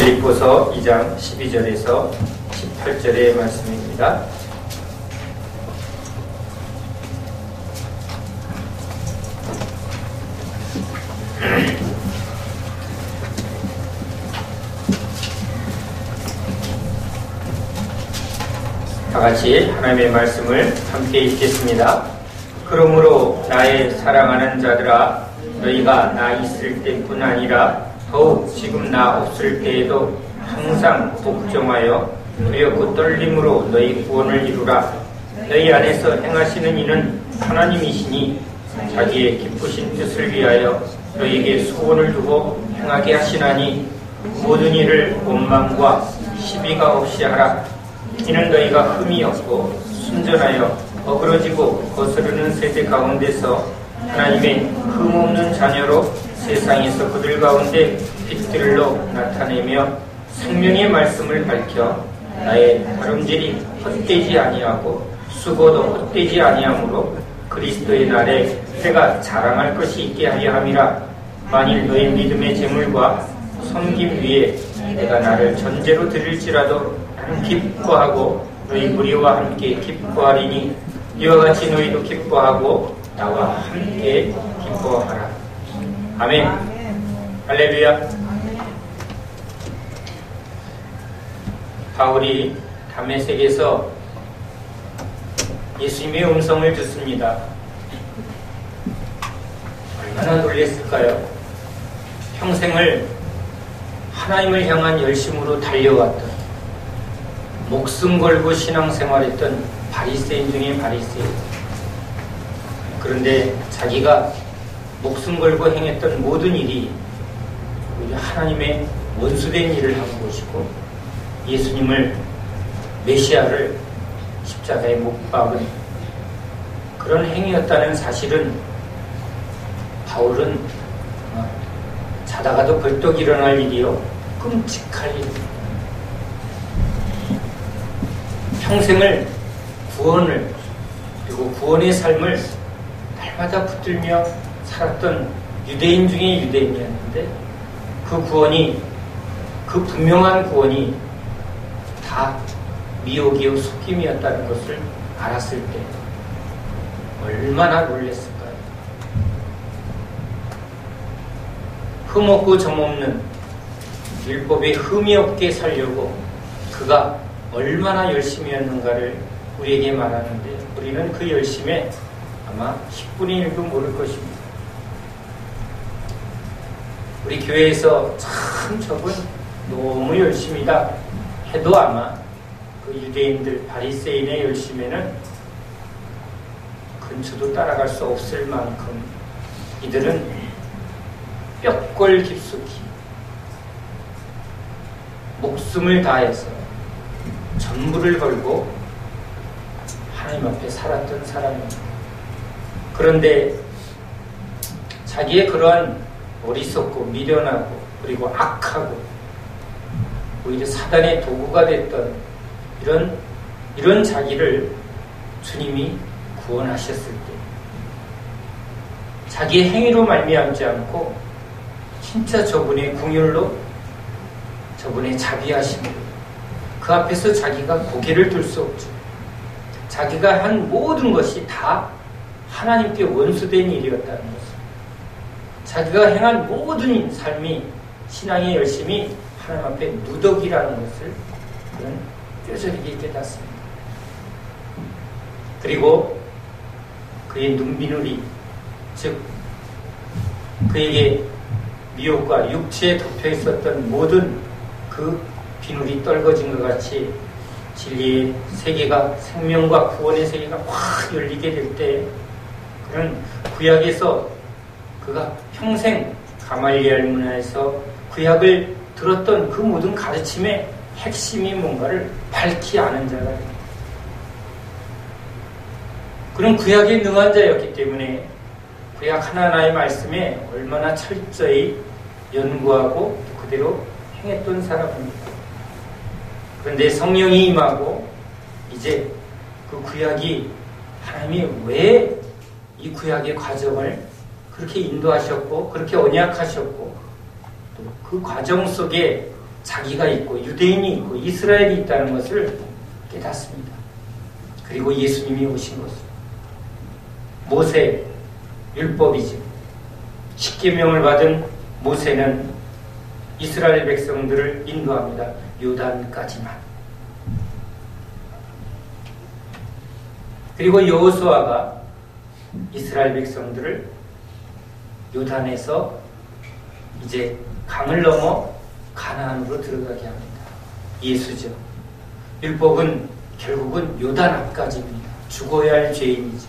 빌립보서 2장 12절에서 18절의 말씀입니다. 다 같이 하나님의 말씀을 함께 읽겠습니다. 그러므로 나의 사랑하는 자들아, 너희가 나 있을 때뿐 아니라 더욱 지금 나 없을 때에도 항상 복종하여 두렵고 떨림으로 너희 구원을 이루라. 너희 안에서 행하시는 이는 하나님이시니 자기의 기쁘신 뜻을 위하여 너희에게 소원을 두고 행하게 하시나니 모든 일을 원망과 시비가 없이 하라. 이는 너희가 흠이 없고 순전하여 어그러지고 거스르는 세대 가운데서 하나님의 흠없는 자녀로 세상에서 그들 가운데 빛들로 나타내며 생명의 말씀을 밝혀 나의 다름질이 헛되지 아니하고 수고도 헛되지 아니하므로 그리스도의 날에 내가 자랑할 것이 있게 하려 함이라. 만일 너의 믿음의 재물과 섬김 위에 내가 나를 전제로 드릴지라도 기뻐하고 너희 무리와 함께 기뻐하리니 이와 같이 너희도 기뻐하고 나와 함께 기뻐하라. 아멘. 할렐루야. 바울이 다메섹에서 예수님의 음성을 듣습니다. 얼마나 놀랐을까요? 평생을 하나님을 향한 열심으로 달려왔던, 목숨 걸고 신앙생활했던 바리새인 중에 바리새인. 그런데 자기가 목숨 걸고 행했던 모든 일이 오히려 하나님의 원수된 일을 한 것이고, 예수님을, 메시아를 십자가에 못 박은 그런 행위였다는 사실은 바울은 자다가도 벌떡 일어날 일이요, 끔찍할 일입니다. 평생을 구원을, 그리고 구원의 삶을 날마다 붙들며 살았던 유대인 중에 유대인이었는데, 그 구원이, 그 분명한 구원이 다 미혹이요 속임이었다는 것을 알았을 때 얼마나 놀랐을까요? 흠없고 점없는 율법에 흠이 없게 살려고 그가 얼마나 열심히 했는가를 우리에게 말하는데, 우리는 그 열심에 아마 10분의 1도 모를 것입니다. 우리 교회에서 참 저분 너무 열심이다 해도 아마 그 유대인들 바리새인의 열심에는 근처도 따라갈 수 없을 만큼 이들은 뼈골 깊숙이 목숨을 다해서 전부를 걸고 하나님 앞에 살았던 사람입니다. 그런데 자기의 그러한 어리석고 미련하고 그리고 악하고 오히려 사단의 도구가 됐던 이런 자기를 주님이 구원하셨을 때, 자기의 행위로 말미암지 않고 진짜 저분의 긍휼로, 저분의 자비하심으로 그 앞에서 자기가 고개를 들 수 없죠. 자기가 한 모든 것이 다 하나님께 원수된 일이었다는 것을, 자기가 행한 모든 삶이, 신앙의 열심이 하나님 앞에 누덕이라는 것을 그는 뼈저리게 깨닫습니다. 그리고 그의 눈비누리, 즉 그에게 미혹과 육체에 덮여 있었던 모든 그 비누리 떨궈진 것 같이 진리의 세계가, 생명과 구원의 세계가 확 열리게 될 때, 그는 구약에서 그가 평생 가말리엘 문화에서 구약을 들었던 그 모든 가르침의 핵심이 뭔가를 밝히 아는 자가 됩니다. 그는 구약에 능한 자였기 때문에 구약 하나하나의 말씀에 얼마나 철저히 연구하고 그대로 행했던 사람입니다. 그런데 성령이 임하고 이제 그 구약이, 하나님이 왜 이 구약의 과정을 그렇게 인도하셨고 그렇게 언약하셨고 또 그 과정 속에 자기가 있고 유대인이 있고 이스라엘이 있다는 것을 깨닫습니다. 그리고 예수님이 오신 것은 모세 율법이죠. 십계명을 받은 모세는 이스라엘 백성들을 인도합니다. 요단까지만. 그리고 여호수아가 이스라엘 백성들을 요단에서 이제 강을 넘어 가나안으로 들어가게 합니다. 예수죠. 율법은 결국은 요단 앞까지입니다. 죽어야 할 죄인이죠.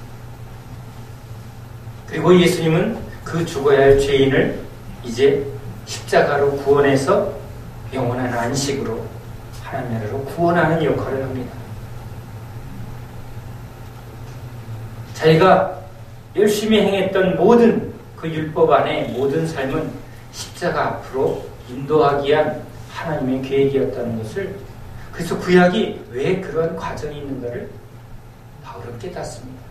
그리고 예수님은 그 죽어야 할 죄인을 이제 십자가로 구원해서 영원한 안식으로 하나님 나라로 구원하는 역할을 합니다. 자기가 열심히 행했던 모든 그 율법 안에 모든 삶은 십자가 앞으로 인도하기 위한 하나님의 계획이었다는 것을, 그래서 구약이 왜 그런 과정이 있는가를 바울은 깨닫습니다.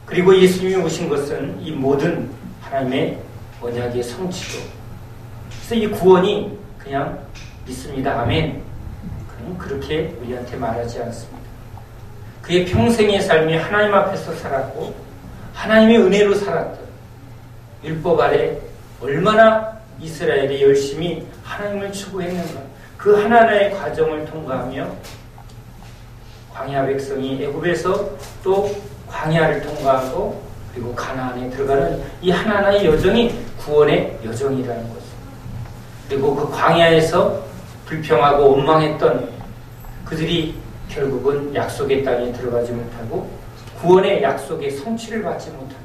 그리고 예수님이 오신 것은 이 모든 하나님의 언약의 성취로, 그래서 이 구원이 그냥 믿습니다. 아멘. 그럼 그렇게 우리한테 말하지 않습니다. 그의 평생의 삶이 하나님 앞에서 살았고 하나님의 은혜로 살았던, 율법 아래 얼마나 이스라엘이 열심히 하나님을 추구했는가, 그 하나하나의 과정을 통과하며 광야 백성이 애굽에서 또 광야를 통과하고 그리고 가나안에 들어가는 이 하나하나의 여정이 구원의 여정이라는 것을, 그리고 그 광야에서 불평하고 원망했던 그들이 결국은 약속의 땅에 들어가지 못하고 구원의 약속의 성취를 받지 못합니다.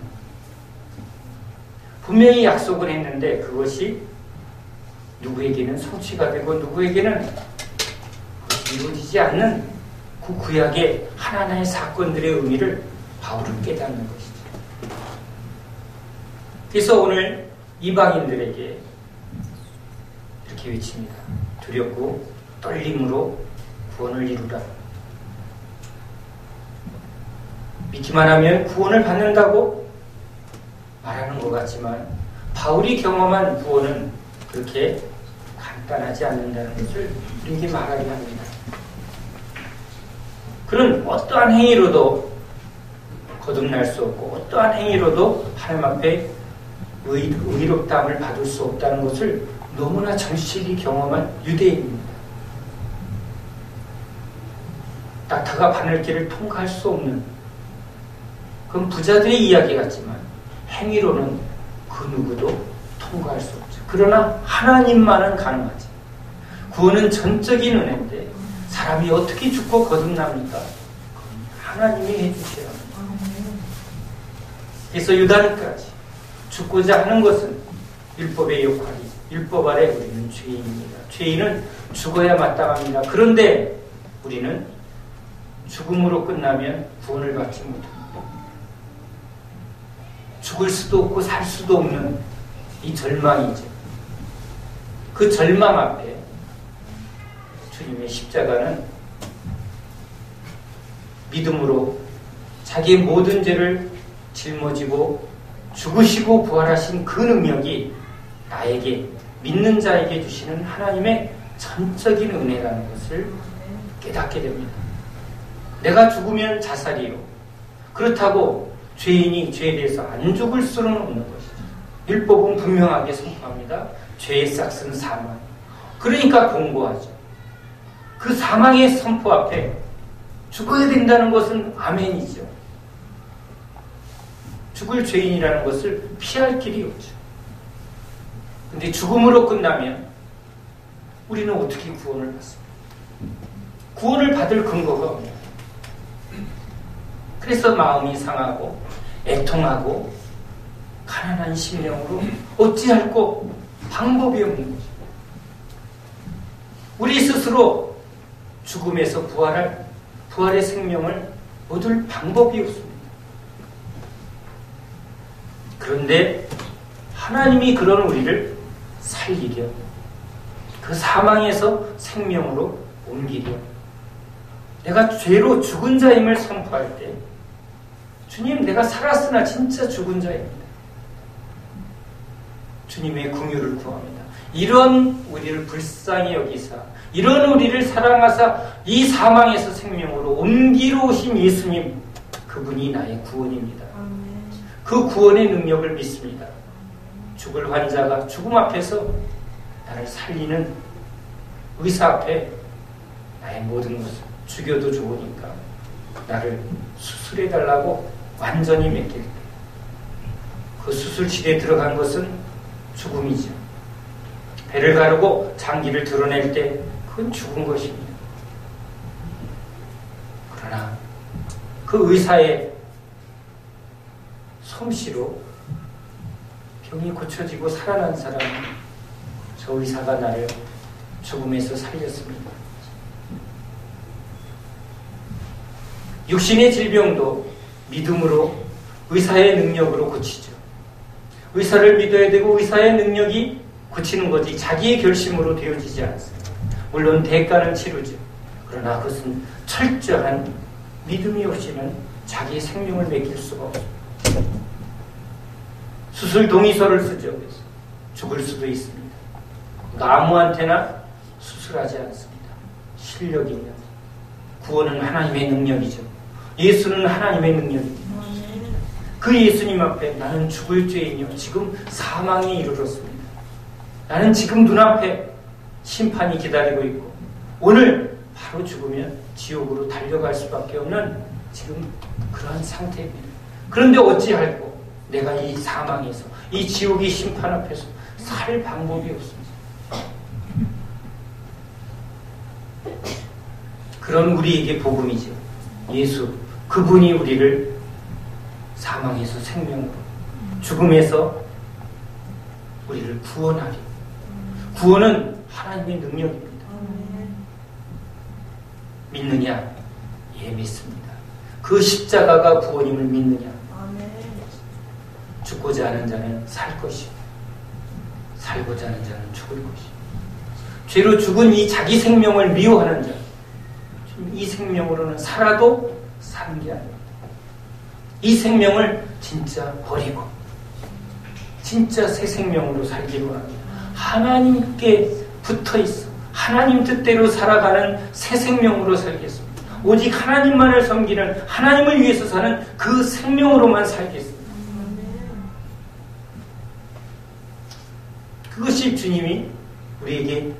분명히 약속을 했는데 그것이 누구에게는 성취가 되고 누구에게는 이루어지지 않는 그 구약의 하나하나의 사건들의 의미를 바울은 깨닫는 것이죠. 그래서 오늘 이방인들에게 이렇게 외칩니다. 두렵고 떨림으로 구원을 이루라. 믿기만 하면 구원을 받는다고 말하는 것 같지만 바울이 경험한 구원은 그렇게 간단하지 않는다는 것을 우리에게 말하게 합니다. 그는 어떠한 행위로도 거듭날 수 없고 어떠한 행위로도 하나님 앞에 의롭다함을 받을 수 없다는 것을 너무나 절실히 경험한 유대인입니다. 낙타가 바늘길을 통과할 수 없는, 그건 부자들의 이야기 같지만 행위로는 그 누구도 통과할 수 없죠. 그러나 하나님만은 가능하죠. 구원은 전적인 은혜인데 사람이 어떻게 죽고 거듭납니까? 하나님이 해주셔야 합니다. 그래서 유다까지 죽고자 하는 것은 율법의 역할이죠. 율법 아래 우리는 죄인입니다. 죄인은 죽어야 마땅합니다. 그런데 우리는 죽음으로 끝나면 구원을 받지 못합니다. 죽을 수도 없고 살 수도 없는 이 절망이죠. 그 절망 앞에 주님의 십자가는 믿음으로 자기의 모든 죄를 짊어지고 죽으시고 부활하신 그 능력이 나에게, 믿는 자에게 주시는 하나님의 전적인 은혜라는 것을 깨닫게 됩니다. 내가 죽으면 자살이요, 그렇다고 죄인이 죄에 대해서 안 죽을 수는 없는 것이죠. 율법은 분명하게 선포합니다. 죄의 싹은 사망. 그러니까 공고하죠. 그 사망의 선포 앞에 죽어야 된다는 것은 아멘이죠. 죽을 죄인이라는 것을 피할 길이 없죠. 근데 죽음으로 끝나면 우리는 어떻게 구원을 받습니까? 구원을 받을 근거가 없네요. 그래서 마음이 상하고 애통하고 가난한 심령으로 어찌할꼬 방법이 없는 거죠. 우리 스스로 죽음에서 부활의 생명을 얻을 방법이 없습니다. 그런데 하나님이 그런 우리를 살리려, 그 사망에서 생명으로 옮기려, 내가 죄로 죽은 자임을 선포할 때 주님, 내가 살았으나 진짜 죽은 자입니다. 주님의 긍휼을 구합니다. 이런 우리를 불쌍히 여기사 이런 우리를 사랑하사 이 사망에서 생명으로 옮기러 오신 예수님, 그분이 나의 구원입니다. 그 구원의 능력을 믿습니다. 죽을 환자가 죽음 앞에서 나를 살리는 의사 앞에 나의 모든 것을 죽여도 좋으니까 나를 수술해달라고 완전히 맡길 때 그 수술실에 들어간 것은 죽음이죠. 배를 가르고 장기를 드러낼 때 그건 죽은 것입니다. 그러나 그 의사의 솜씨로 병이 고쳐지고 살아난 사람은 저 의사가 나를 죽음에서 살렸습니다. 육신의 질병도 믿음으로 의사의 능력으로 고치죠. 의사를 믿어야 되고 의사의 능력이 고치는 거지 자기의 결심으로 되어지지 않습니다. 물론 대가는 치르죠. 그러나 그것은 철저한 믿음이 없이는 자기의 생명을 맡길 수가 없습니다. 수술 동의서를 쓰죠. 그래서 죽을 수도 있습니다. 그러니까 아무한테나 수술하지 않습니다. 실력이 있는 구원은 하나님의 능력이죠. 예수는 하나님의 능력입니다. 그 예수님 앞에 나는 죽을 죄인이요 지금 사망에 이르렀습니다. 나는 지금 눈앞에 심판이 기다리고 있고 오늘 바로 죽으면 지옥으로 달려갈 수밖에 없는 지금 그러한 상태입니다. 그런데 어찌할꼬 내가 이 사망에서 이 지옥의 심판 앞에서 살 방법이 없습니다. 그런 우리에게 복음이죠. 예수, 그분이 우리를 사망에서 생명으로, 죽음에서 우리를 구원하리. 구원은 하나님의 능력입니다. 믿느냐? 예, 믿습니다. 그 십자가가 구원임을 믿느냐? 죽고자 하는 자는 살 것이고 살고자 하는 자는 죽을 것이고 죄로 죽은 이 자기 생명을 미워하는 자, 이 생명으로는 살아도 사는 게 아닙니다. 이 생명을 진짜 버리고 진짜 새 생명으로 살기로 합니다. 하나님께 붙어있어 하나님 뜻대로 살아가는 새 생명으로 살겠습니다. 오직 하나님만을 섬기는 하나님을 위해서 사는 그 생명으로만 살겠습니다. 그것이 주님이 우리에게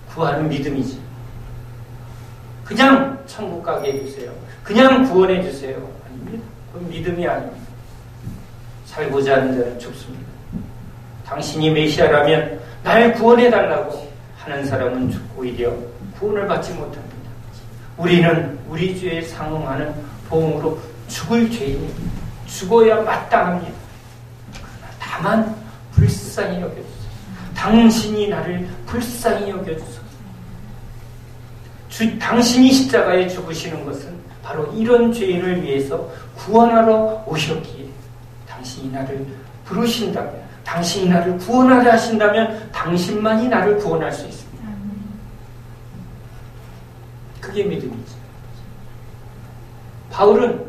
구하는 믿음이지. 그냥 천국 가게 해주세요. 그냥 구원해 주세요. 아닙니다. 그건 믿음이 아닙니다. 살고자 하는 자는 죽습니다. 당신이 메시아라면 날 구원해달라고 하는 사람은 오히려 구원을 받지 못합니다. 우리는 우리 죄에 상응하는 보응으로 죽을 죄인입니다. 죽어야 마땅합니다. 그러나 다만 불쌍히 여겨주소서. 당신이 나를 불쌍히 여겨주소서. 당신이 십자가에 죽으시는 것은 바로 이런 죄인을 위해서 구원하러 오셨기에 당신이 나를 부르신다면, 당신이 나를 구원하려 하신다면 당신만이 나를 구원할 수 있습니다. 그게 믿음이죠. 바울은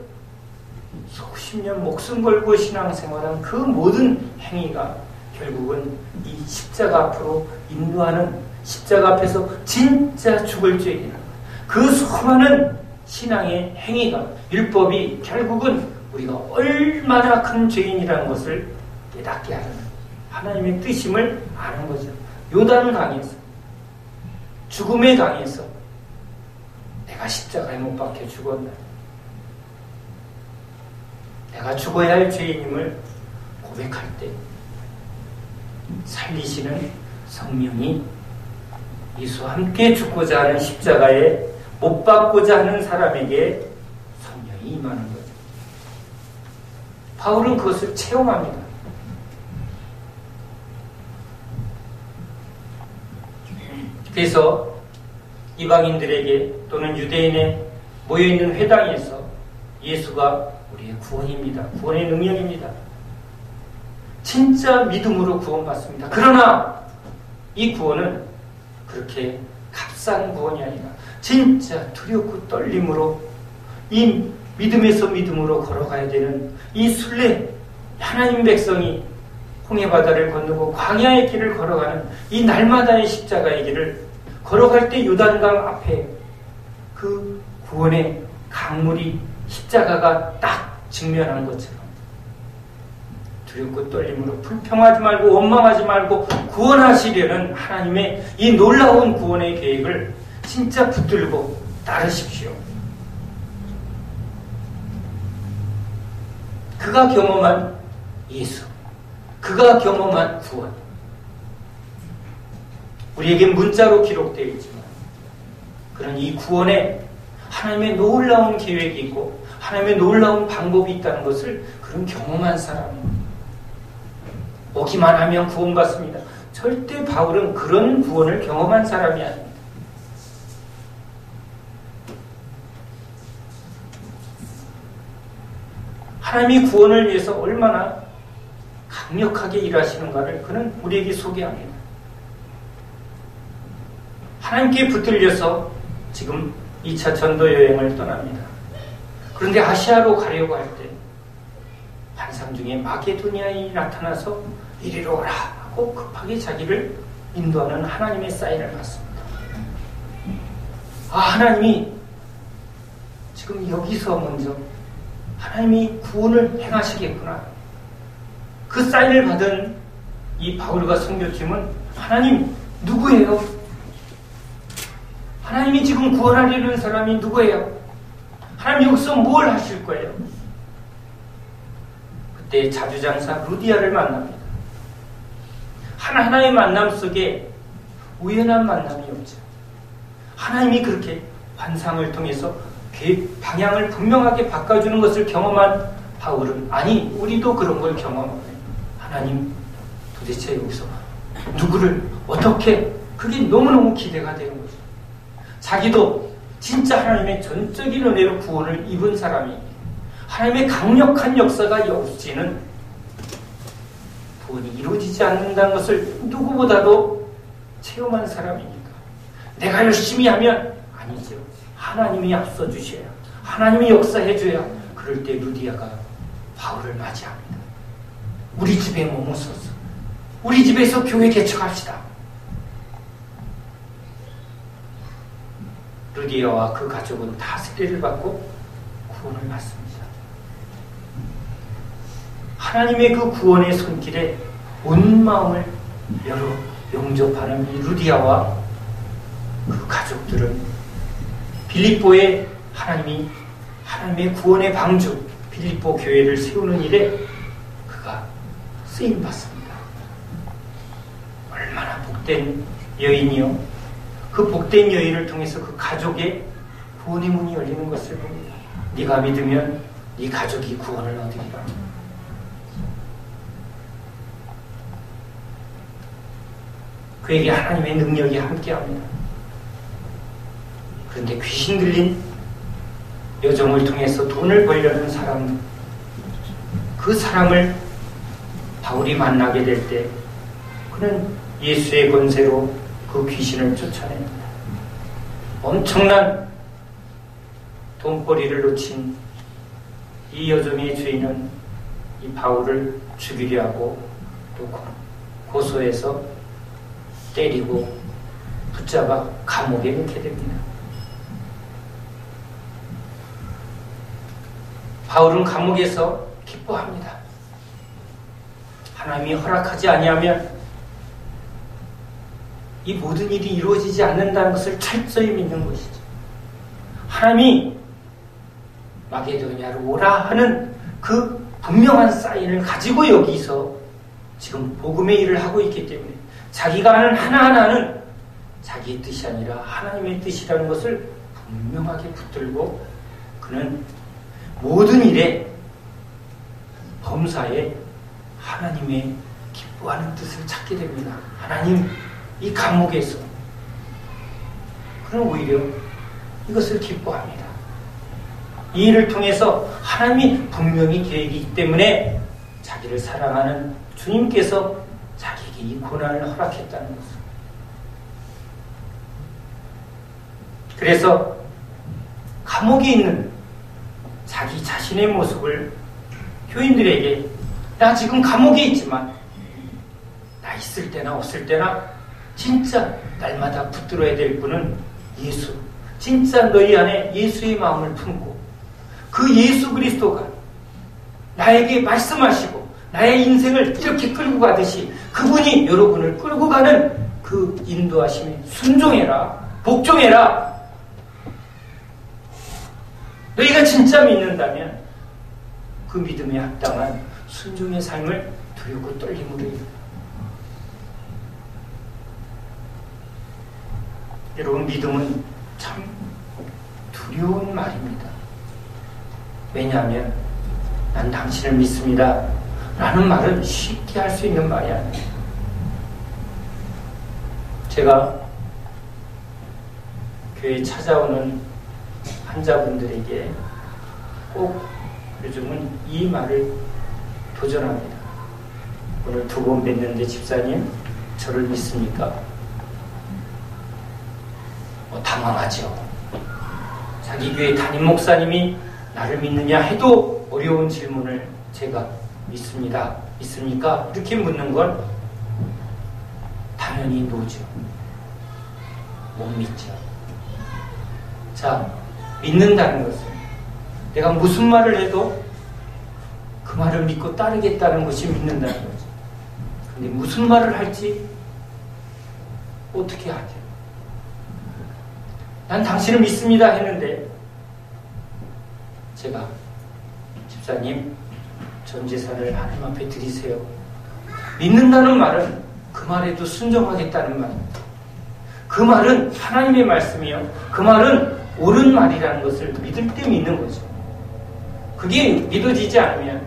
수십 년 목숨 걸고 신앙생활한 그 모든 행위가 결국은 이 십자가 앞으로 인도하는, 십자가 앞에서 진짜 죽을 죄인이라는 그 수많은 신앙의 행위가, 율법이 결국은 우리가 얼마나 큰 죄인이라는 것을 깨닫게 하는 하나님의 뜻임을 아는 거죠. 요단 강에서, 죽음의 강에서 내가 십자가에 못 박혀 죽었나, 내가 죽어야 할 죄인임을 고백할 때 살리시는 성령이 예수와 함께 죽고자 하는 십자가에 못 박고자 하는 사람에게 성령이 임하는 거죠. 바울은 그것을 체험합니다. 그래서 이방인들에게 또는 유대인에 모여있는 회당에서 예수가 우리의 구원입니다. 구원의 능력입니다. 진짜 믿음으로 구원받습니다. 그러나 이 구원은 그렇게 값싼 구원이 아니라 진짜 두렵고 떨림으로 이 믿음에서 믿음으로 걸어가야 되는 이 순례, 하나님 백성이 홍해 바다를 건너고 광야의 길을 걸어가는 이 날마다의 십자가의 길을 걸어갈 때 요단강 앞에 그 구원의 강물이 십자가가 딱 직면한 것처럼 두렵고 떨림으로 불평하지 말고 원망하지 말고 구원하시려는 하나님의 이 놀라운 구원의 계획을 진짜 붙들고 따르십시오. 그가 경험한 예수, 그가 경험한 구원, 우리에게 문자로 기록되어 있지만 그런 이 구원에 하나님의 놀라운 계획이 있고 하나님의 놀라운 방법이 있다는 것을 그런 경험한 사람입니다. 오기만 하면 구원받습니다. 절대 바울은 그런 구원을 경험한 사람이 아닙니다. 하나님이 구원을 위해서 얼마나 강력하게 일하시는가를 그는 우리에게 소개합니다. 하나님께 붙들려서 지금 2차 전도 여행을 떠납니다. 그런데 아시아로 가려고 할 때 환상 중에 마게도니아인이 나타나서 이리로 오라 하고 급하게 자기를 인도하는 하나님의 사인을 받습니다. 하나님이 지금 여기서 먼저 하나님이 구원을 행하시겠구나. 그 사인을 받은 이 바울과 선교팀은 하나님 누구예요? 하나님이 지금 구원하려는 사람이 누구예요? 하나님 여기서 뭘 하실 거예요? 그때 자주장사 루디아를 만납니다. 하나하나의 만남 속에 우연한 만남이 없죠. 하나님이 그렇게 환상을 통해서 방향을 분명하게 바꿔주는 것을 경험한 바울은 아니 우리도 그런 걸 경험해요. 하나님 도대체 여기서 누구를 어떻게 그게 너무너무 기대가 되는 거죠. 자기도 진짜 하나님의 전적인 은혜로 구원을 입은 사람이 하나님의 강력한 역사가 없이는 구원이 이루어지지 않는다는 것을 누구보다도 체험한 사람이니까 내가 열심히 하면 아니죠. 하나님이 앞서 주셔야 하나님이 역사해 줘야 그럴 때 루디아가 바울을 맞이합니다. 우리 집에 머무소서. 우리 집에서 교회 개척합시다. 루디아와 그 가족은 다 세례를 받고 구원을 받습니다. 하나님의 그 구원의 손길에 온 마음을 열어 용접하는 이 루디아와 그 가족들은 빌립보에 하나님의 구원의 방주 빌립보 교회를 세우는 일에 그가 쓰임받습니다. 얼마나 복된 여인이요. 그 복된 여인을 통해서 그 가족의 구원의 문이 열리는 것을 봅니다. 네가 믿으면 네 가족이 구원을 얻으리라. 그에게 하나님의 능력이 함께합니다. 그런데 귀신 들린 여종을 통해서 돈을 벌려는 사람, 그 사람을 바울이 만나게 될 때 그는 예수의 권세로 그 귀신을 쫓아냅니다. 엄청난 돈벌이를 놓친 이 여종의 주인은 이 바울을 죽이려 하고 또 고소해서 때리고 붙잡아 감옥에 넣게 됩니다. 바울은 감옥에서 기뻐합니다. 하나님이 허락하지 아니하면 이 모든 일이 이루어지지 않는다는 것을 철저히 믿는 것이죠. 하나님이 마게도냐로 오라 하는 그 분명한 사인을 가지고 여기서 지금 복음의 일을 하고 있기 때문에 자기가 하는 하나하나는 자기의 뜻이 아니라 하나님의 뜻이라는 것을 분명하게 붙들고 그는 모든 일에 범사에 하나님의 기뻐하는 뜻을 찾게 됩니다. 하나님 이 감옥에서 그는 오히려 이것을 기뻐합니다. 이 일을 통해서 하나님이 분명히 계획이 있기 때문에 자기를 사랑하는 주님께서 자기에게 이 고난을 허락했다는 것을. 그래서 감옥에 있는 자기 자신의 모습을 교인들에게 나 지금 감옥에 있지만 있을 때나 없을 때나 진짜 날마다 붙들어야 될 분은 예수. 진짜 너희 안에 예수의 마음을 품고 그 예수 그리스도가 나에게 말씀하시고 나의 인생을 이렇게 끌고 가듯이 그분이 여러분을 끌고 가는 그 인도하심에 순종해라. 복종해라. 너희가 진짜 믿는다면 그 믿음에 합당한 순종의 삶을 두렵고 떨림으로 이루라. 여러분, 믿음은 참 두려운 말입니다. 왜냐하면 난 당신을 믿습니다 라는 말은 쉽게 할 수 있는 말이 아니에요. 제가 교회에 찾아오는 환자분들에게 꼭 요즘은 이 말을 도전합니다. 오늘 2번 뵀는데 집사님 저를 믿습니까? 당황하죠. 자기 교회 담임 목사님이 나를 믿느냐 해도 어려운 질문을 제가 믿습니다. 믿습니까? 이렇게 묻는 건 당연히 노죠. 못 믿죠. 자, 믿는다는 것은 내가 무슨 말을 해도 그 말을 믿고 따르겠다는 것이 믿는다는 거죠. 근데 무슨 말을 할지 어떻게 하죠? 난 당신을 믿습니다 했는데 제가 집사님 전 재산을 하나님 앞에 드리세요. 믿는다는 말은 그 말에도 순종하겠다는 말입니다. 그 말은 하나님의 말씀이요. 그 말은 옳은 말이라는 것을 믿을 때 믿는 거죠. 그게 믿어지지 않으면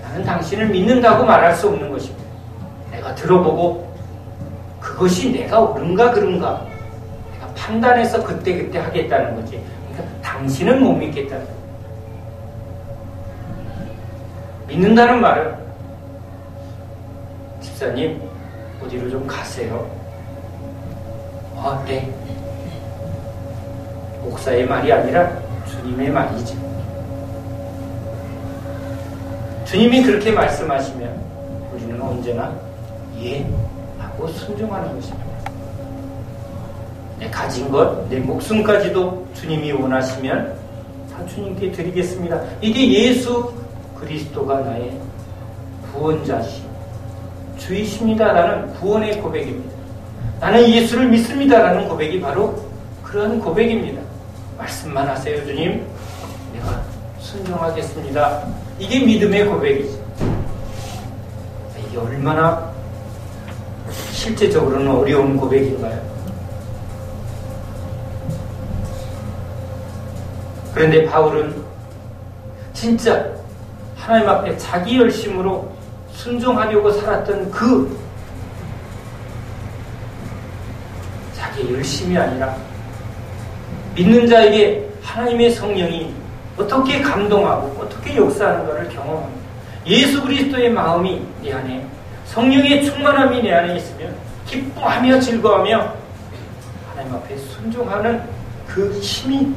나는 당신을 믿는다고 말할 수 없는 것입니다. 내가 들어보고 그것이 내가 옳은가 그른가 내가 판단해서 그때그때 하겠다는 거지. 그러니까 당신은 못 믿겠다는 거예요. 믿는다는 말은 집사님 어디로 좀 가세요. 네. 목사의 말이 아니라 주님의 말이죠. 주님이 그렇게 말씀하시면 우리는 언제나 예 하고 순종하는 것입니다. 내 가진 것, 내 목숨까지도 주님이 원하시면 다 주님께 드리겠습니다. 이게 예수 그리스도가 나의 구원자시 주이십니다라는 구원의 고백입니다. 나는 예수를 믿습니다라는 고백이 바로 그런 고백입니다. 말씀만 하세요 주님, 내가 순종하겠습니다. 이게 믿음의 고백이죠. 이게 얼마나 실제적으로는 어려운 고백인가요? 그런데 바울은 진짜 하나님 앞에 자기 열심으로 순종하려고 살았던 그 자기의 열심이 아니라 믿는 자에게 하나님의 성령이 어떻게 감동하고 어떻게 역사하는가를 경험합니다. 예수 그리스도의 마음이 내 안에, 성령의 충만함이 내 안에 있으면 기뻐하며 즐거워하며 하나님 앞에 순종하는 그 힘이,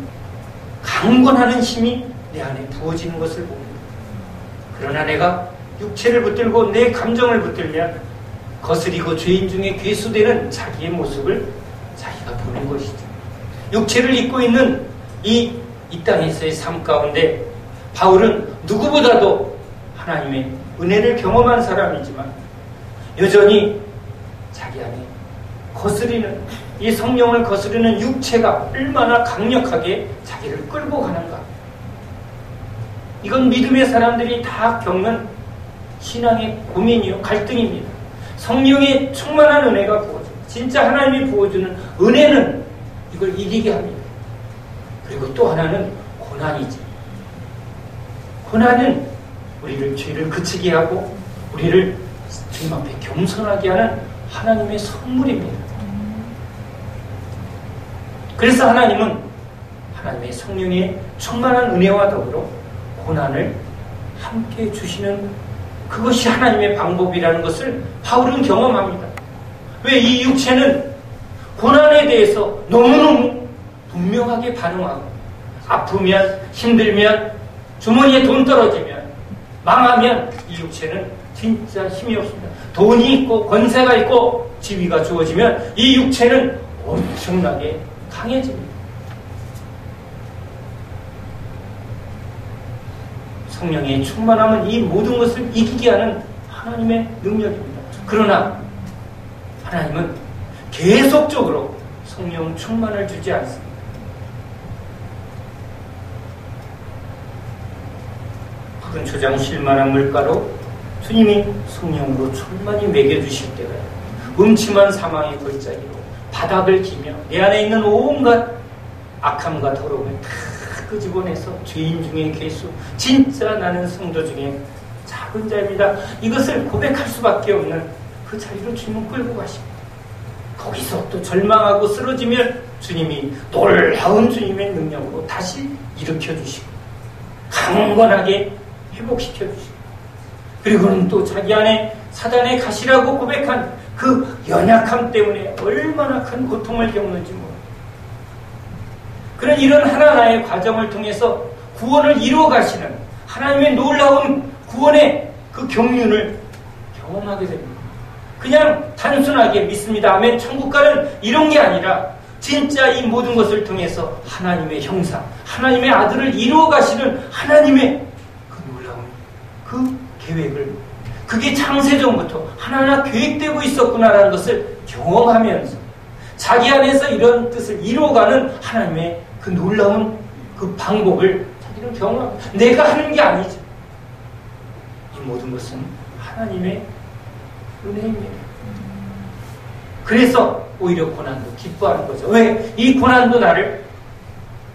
강건하는 힘이 내 안에 부어지는 것을 봅니다. 그러나 내가 육체를 붙들고 내 감정을 붙들면 거스리고 죄인 중에 괴수되는 자기의 모습을 자기가 보는 것이죠. 육체를 입고 있는 이 땅에서의 삶 가운데 바울은 누구보다도 하나님의 은혜를 경험한 사람이지만 여전히 자기 안에 거스리는, 이 성령을 거스르는 육체가 얼마나 강력하게 자기를 끌고 가는가. 이건 믿음의 사람들이 다 겪는 신앙의 고민이요, 갈등입니다. 성령의 충만한 은혜가 부어져, 진짜 하나님이 부어주는 은혜는 이걸 이기게 합니다. 그리고 또 하나는 고난이지. 고난은 우리를 죄를 그치게 하고 우리를 주님 앞에 겸손하게 하는 하나님의 선물입니다. 그래서 하나님은 하나님의 성령의 충만한 은혜와 더불어 고난을 함께 주시는 그것이 하나님의 방법이라는 것을 바울은 경험합니다. 왜 이 육체는 고난에 대해서 너무너무 분명하게 반응하고, 아프면, 힘들면, 주머니에 돈 떨어지면, 망하면 이 육체는 진짜 힘이 없습니다. 돈이 있고 권세가 있고 지위가 주어지면 이 육체는 엄청나게 강해집니다. 성령의 충만함은 이 모든 것을 이기게 하는 하나님의 능력입니다. 그러나 하나님은 계속적으로 성령 충만을 주지 않습니다. 푸른 초장 실만한 물가로 주님이 성령으로 충만히 먹여주실 때가 음침한 사망의 골짜기로 바닥을 기며 내 안에 있는 온갖 악함과 더러움을 다 끄집어내서 죄인 중에 괴수, 진짜 나는 성도 중에 작은 자입니다. 이것을 고백할 수밖에 없는 그 자리로 주님은 끌고 가십니다. 거기서 또 절망하고 쓰러지면 주님이 놀라운 주님의 능력으로 다시 일으켜주시고 강건하게 회복시켜주시고, 그리고는 또 자기 안에 사단의 가시라고 고백한 그 연약함 때문에 얼마나 큰 고통을 겪는지 모릅니다. 그런 이런 하나하나의 과정을 통해서 구원을 이루어 가시는 하나님의 놀라운 구원의 그 경륜을 경험하게 됩니다. 그냥 단순하게 믿습니다, 아멘, 천국 가는 이런 게 아니라 진짜 이 모든 것을 통해서 하나님의 형상, 하나님의 아들을 이루어 가시는 하나님의 그 놀라운 그 계획을, 그게 창세전부터 하나하나 계획되고 있었구나라는 것을 경험하면서 자기 안에서 이런 뜻을 이루어가는 하나님의 그 놀라운 그 방법을 자기는 경험합니다. 내가 하는 게 아니죠. 이 모든 것은 하나님의 은혜입니다. 그래서 오히려 고난도 기뻐하는 거죠. 왜? 이 고난도 나를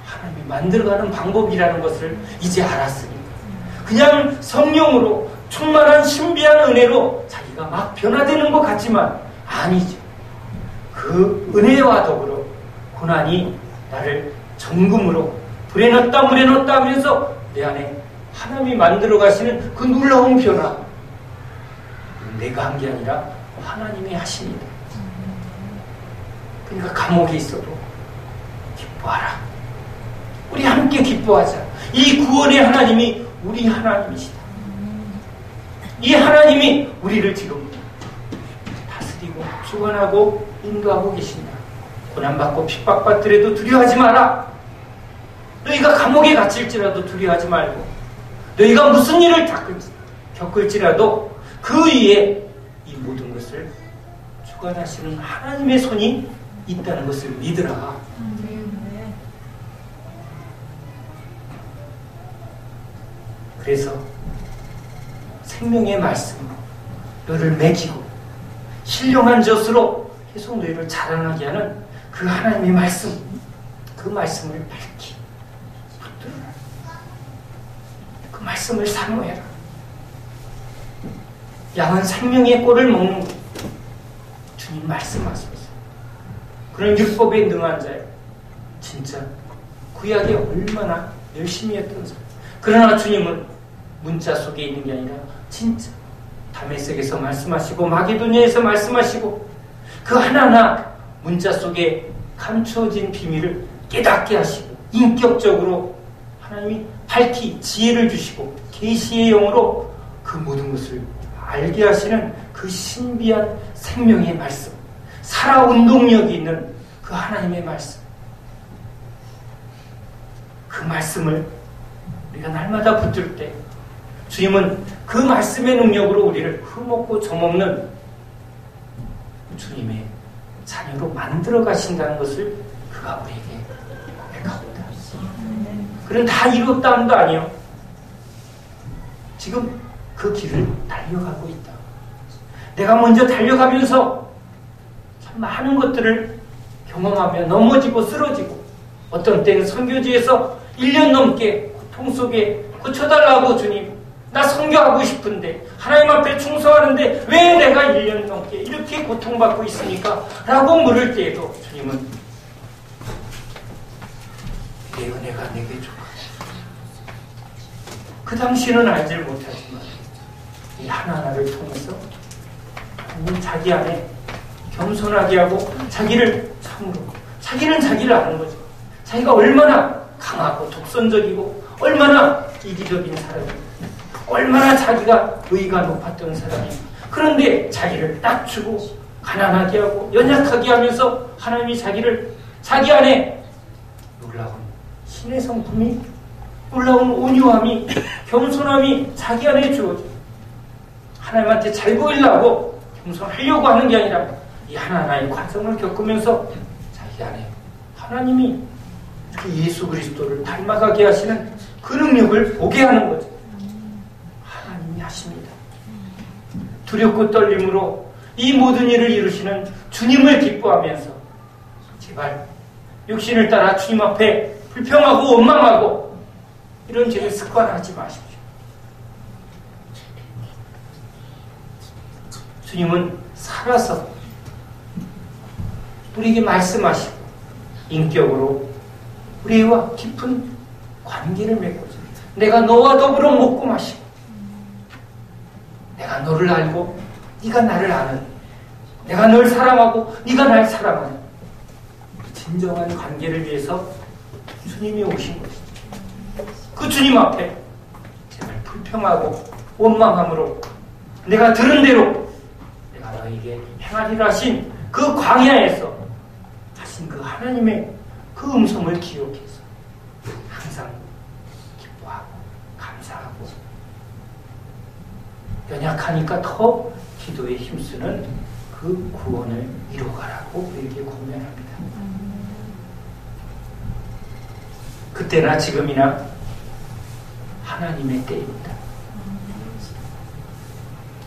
하나님이 만들어가는 방법이라는 것을 이제 알았으니까. 그냥 성령으로 충만한 신비한 은혜로 자기가 막 변화되는 것 같지만 아니죠. 그 은혜와 더불어 고난이 나를 정금으로 불에 넣었다 물에 넣었다 하면서 내 안에 하나님이 만들어 가시는 그 놀라운 변화, 내가 한 게 아니라 하나님이 하십니다. 그러니까 감옥에 있어도 기뻐하라. 우리 함께 기뻐하자. 이 구원의 하나님이 우리 하나님이시다. 이 하나님이 우리를 지금 다스리고 주관하고 인도하고 계신다. 고난받고 핍박받더라도 두려워하지 마라. 너희가 감옥에 갇힐지라도 두려워하지 말고, 너희가 무슨 일을 겪을지라도 그 위에 이 모든 것을 주관하시는 하나님의 손이 있다는 것을 믿으라. 그래서 생명의 말씀으로 너를 먹이고 신령한 젖으로 계속 너희를 자라나게 하는 그 하나님의 말씀, 그 말씀을 밝히 붙들어, 그 말씀을 사모해라. 양은 생명의 꼴을 먹는 것, 주님 말씀하소서. 그런 율법에 능한 자예요. 진짜 구약에 얼마나 열심히 했던 사람. 그러나 주님은 문자 속에 있는 게 아니라 진짜 다메섹에서 말씀하시고 마게도냐에서 말씀하시고 그 하나하나 문자 속에 감추어진 비밀을 깨닫게 하시고 인격적으로 하나님이 밝히 지혜를 주시고 계시의 영으로 그 모든 것을 알게 하시는 그 신비한 생명의 말씀, 살아 운동력이 있는 그 하나님의 말씀, 그 말씀을 우리가 날마다 붙들 때 주님은 그 말씀의 능력으로 우리를 흠없고 점없는 주님의 자녀로 만들어 가신다는 것을 그가 우리에게 고백합니다. 그는 다 이뤘다 함도 아니요, 지금 그 길을 달려가고 있다. 내가 먼저 달려가면서 참 많은 것들을 경험하며 넘어지고 쓰러지고, 어떤 때는 선교지에서 1년 넘게 고통 속에 고쳐달라고, 주님 나 선교하고 싶은데 하나님 앞에 충성하는데 왜 내가 1년 넘게 이렇게 고통받고 있습니까? 라고 물을 때에도 주님은 내 은혜가 내게 좋아. 그 당시는 알지 못하지만 이 하나하나를 통해서 자기 안에 겸손하게 하고 자기를 참으로, 자기는 자기를 아는 거죠. 자기가 얼마나 강하고 독선적이고 얼마나 이기적인 사람이고 얼마나 자기가 의가 높았던 사람이, 그런데 자기를 낮추고 가난하게 하고 연약하게 하면서 하나님이 자기 안에 놀라운 신의 성품이, 놀라운 온유함이, 겸손함이 자기 안에 주어져요. 하나님한테 잘 보이려고 겸손하려고 하는 게 아니라 이 하나하나의 과정을 겪으면서 자기 안에 하나님이 이렇게 예수 그리스도를 닮아가게 하시는 그 능력을 보게 하는 거죠. 하나님이 하십니다. 두렵고 떨림으로 이 모든 일을 이루시는 주님을 기뻐하면서 제발 육신을 따라 주님 앞에 불평하고 원망하고 이런 죄를 습관하지 마십시오. 주님은 살아서 우리에게 말씀하시고 인격으로 우리와 깊은 관계를 맺고, 내가 너와 더불어 먹고 마시고 내가 너를 알고 네가 나를 아는, 내가 널 사랑하고 네가 날 사랑하는 진정한 관계를 위해서 주님이 오신 것이죠. 그 주님 앞에 제발 불평하고 원망함으로 내가 들은 대로 내가 너에게 행하리라 하신 그 광야에서 하신 그 하나님의 그 음성을 기억해서 항상 기뻐하고 감사하고 연약하니까 더 기도에 힘쓰는 그 구원을 이루어가라고 우리에게 권면합니다. 그때나 지금이나 하나님의 때입니다.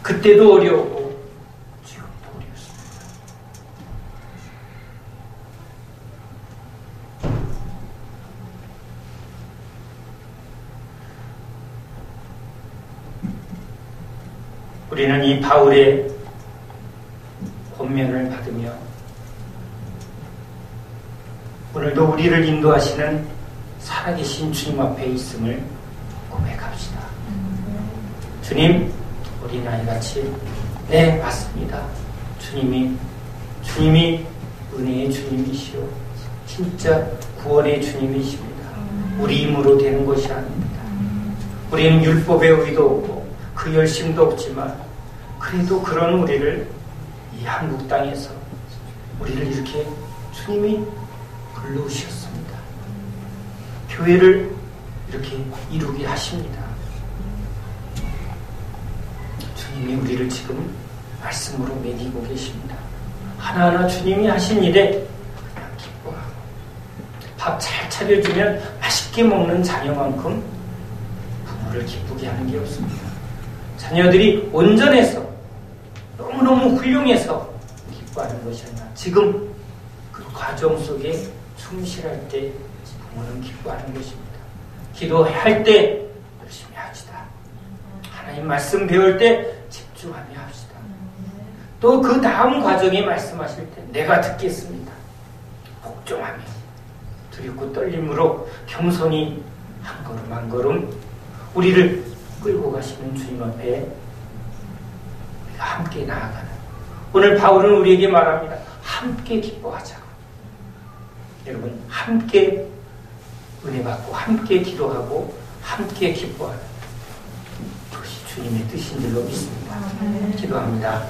그때도 어려웠고 지금도 어렵습니다. 우리는 이 바울의 권면을 받으며 오늘도 우리를 인도하시는 살아계신 주님 앞에 있음을 고백합시다. 주님, 어린아이같이 네, 맞습니다. 주님이 은혜의 주님이시오. 진짜 구원의 주님이십니다. 우리 힘으로 되는 것이 아닙니다. 우리는 율법의 의도 없고 그 열심도 없지만 그래도 그런 우리를 이 한국 땅에서 우리를 이렇게 주님이 불러오셨습니다. 교회를 이렇게 이루게 하십니다. 주님이 우리를 지금 말씀으로 먹이고 계십니다. 하나하나 주님이 하신 일에 그냥 기뻐하고 밥 잘 차려주면 맛있게 먹는 자녀만큼 부모를 기쁘게 하는 게 없습니다. 자녀들이 온전해서 너무너무 훌륭해서 기뻐하는 것이 아니라 지금 그 과정 속에 충실할 때 부모는 기뻐하는 것입니다. 기도할 때 열심히 합시다. 하나님 말씀 배울 때 집중하며 합시다. 또 그 다음 과정에 말씀하실 때 내가 듣겠습니다. 복종하며 두렵고 떨림으로 겸손히 한 걸음 한 걸음 우리를 끌고 가시는 주님 앞에 우리가 함께 나아가는, 오늘 바울은 우리에게 말합니다. 함께 기뻐하자고. 여러분, 함께 은혜 받고 함께 기도하고 함께 기뻐하는 그것이 주님의 뜻인 줄로 믿습니다. 기도합니다.